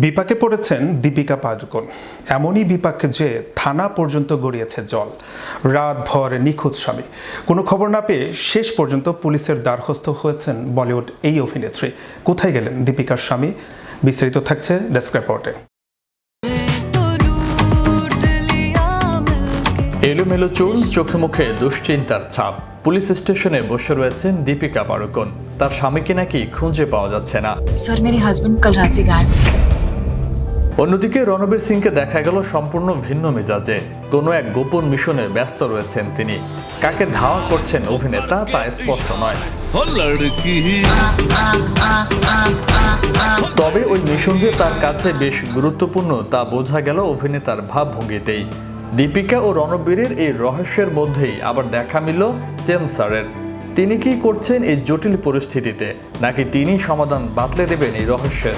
বিপাকে পড়েছেন দীপিকা পাডুকোন। এমনই বিপাক যে থানা পর্যন্ত গড়িয়েছে জল। রাতভর নিখোঁজ স্বামী, কোনো খবর না পেয়ে শেষ পর্যন্ত পুলিশের দ্বারস্থ হয়েছেন বলিউড এই অভিনেত্রী। কোথায় গেলেন দীপিকার স্বামী? বিস্তারিত থাকছে ডেস্ক রিপোর্টে। এলোমেলো চুল, চোখে মুখে দুশ্চিন্তার ছাপ। পুলিশ স্টেশনে বসে রয়েছেন দীপিকা পাডুকোন। তার স্বামীকে নাকি খুঁজে পাওয়া যাচ্ছে না। স্যার, मेरे हस्बैंड कल रात से गायब। অন্যদিকে রণবীর সিংকে দেখা গেল সম্পূর্ণ ভিন্ন মেজাজে। কোনো এক গোপন মিশনে ব্যস্ত রয়েছেন তিনি। কাকে ধাওয়া করছেন অভিনেতা তা স্পষ্ট নয়। তবে ওই মিশন যে তার কাছে বেশ গুরুত্বপূর্ণ তা বোঝা গেল অভিনেতার ভাবভঙ্গিতেই। দীপিকা ও রণবীরের এই রহস্যের মধ্যেই আবার দেখা মিলল জেমস স্যারের। তিনি কি করছেন এই জটিল পরিস্থিতিতে, নাকি তিনি সমাধান বাতলে দেবেন এই রহস্যের?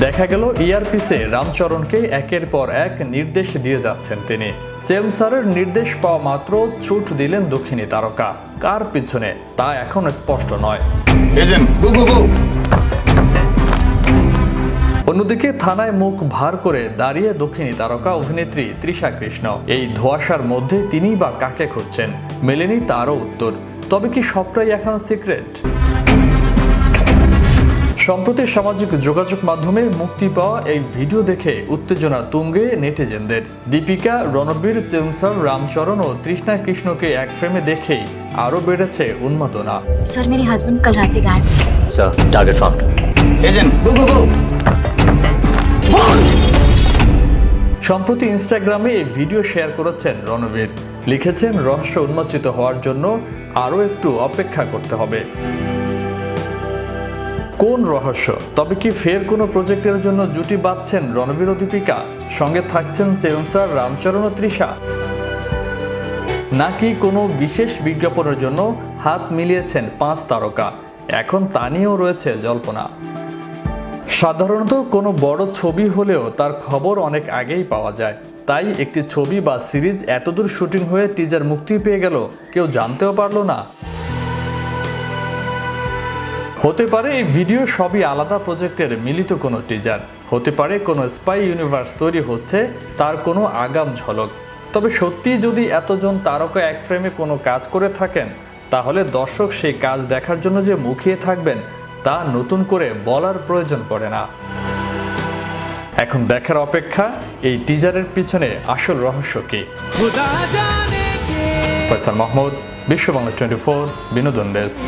দেখা গেল ইয়ারপিসে রামচরণকে একের পর এক নির্দেশ দিয়ে যাচ্ছেন তিনি। জেমস স্যারের নির্দেশ পাওয়া মাত্র ছুট দিলেন দক্ষিণী তারকা। কার পিছনে তা এখন স্পষ্ট নয়। অন্যদিকে থানায় মুখ ভার করে দাঁড়িয়ে দক্ষিণী তারকা অভিনেত্রী তৃষা কৃষ্ণ। এই ধোঁয়াশার মধ্যে তিনিই বা কাকে খুঁজছেন, মেলেনি তারও উত্তর। তবে কি সবটাই এখন সিক্রেট? সম্প্রতি সামাজিক যোগাযোগ মাধ্যমে মুক্তি পাওয়া এই ভিডিও দেখে উত্তেজনা তুঙ্গে নেটিজেনদের। দীপিকা, রণবীর, জেমস স্যার, রামচরণ ও তৃষ্ণা কৃষ্ণকে এক ফ্রেমে দেখেই আরো বেড়েছে উন্মাদনা। सर, मेरे हस्बैंड कल रात से गायब। Sir, target found. Agent, go. সম্প্রতি ইনস্টাগ্রামে এই ভিডিও শেয়ার করেছেন রণবীর। লিখেছেন, রহস্য উন্মোচিত হওয়ার জন্য আরও একটু অপেক্ষা করতে হবে। কোন রহস্য? তবে কি ফের কোনো প্রজেক্টের জন্য জুটি বাঁধছেন রণবীর ও দীপিকা? সঙ্গে থাকছেন জেমস স্যার, রামচরণ ও তৃষা? নাকি কোনো বিশেষ বিজ্ঞাপনের জন্য হাত মিলিয়েছেন 5 তারকা? এখন তা নিয়েও রয়েছে জল্পনা। সাধারণত কোনো বড় ছবি হলেও তার খবর অনেক আগেই পাওয়া যায়। তাই একটি ছবি বা সিরিজ এতদূর শুটিং হয়ে টিজার মুক্তি পেয়ে গেল, কেউ জানতেও পারলো না। হতে পারে এই ভিডিও সবই আলাদা প্রজেক্টের মিলিত কোনো টিজার। হতে পারে কোনো স্পাই ইউনিভার্স তৈরি হচ্ছে, তার কোনো আগাম ঝলক। তবে সত্যি যদি এতজন তারকা এক ফ্রেমে কোনো কাজ করে থাকেন, তাহলে দর্শক সেই কাজ দেখার জন্য যে মুখিয়ে থাকবেন তা নতুন করে বলার প্রয়োজন পড়ে না। এখন দেখার অপেক্ষা এই টিজারের পিছনে আসল রহস্য কি। ফয়সাল মাহমুদ, বিশ্ব বাংলা 24, বিনোদন ডেস্ক।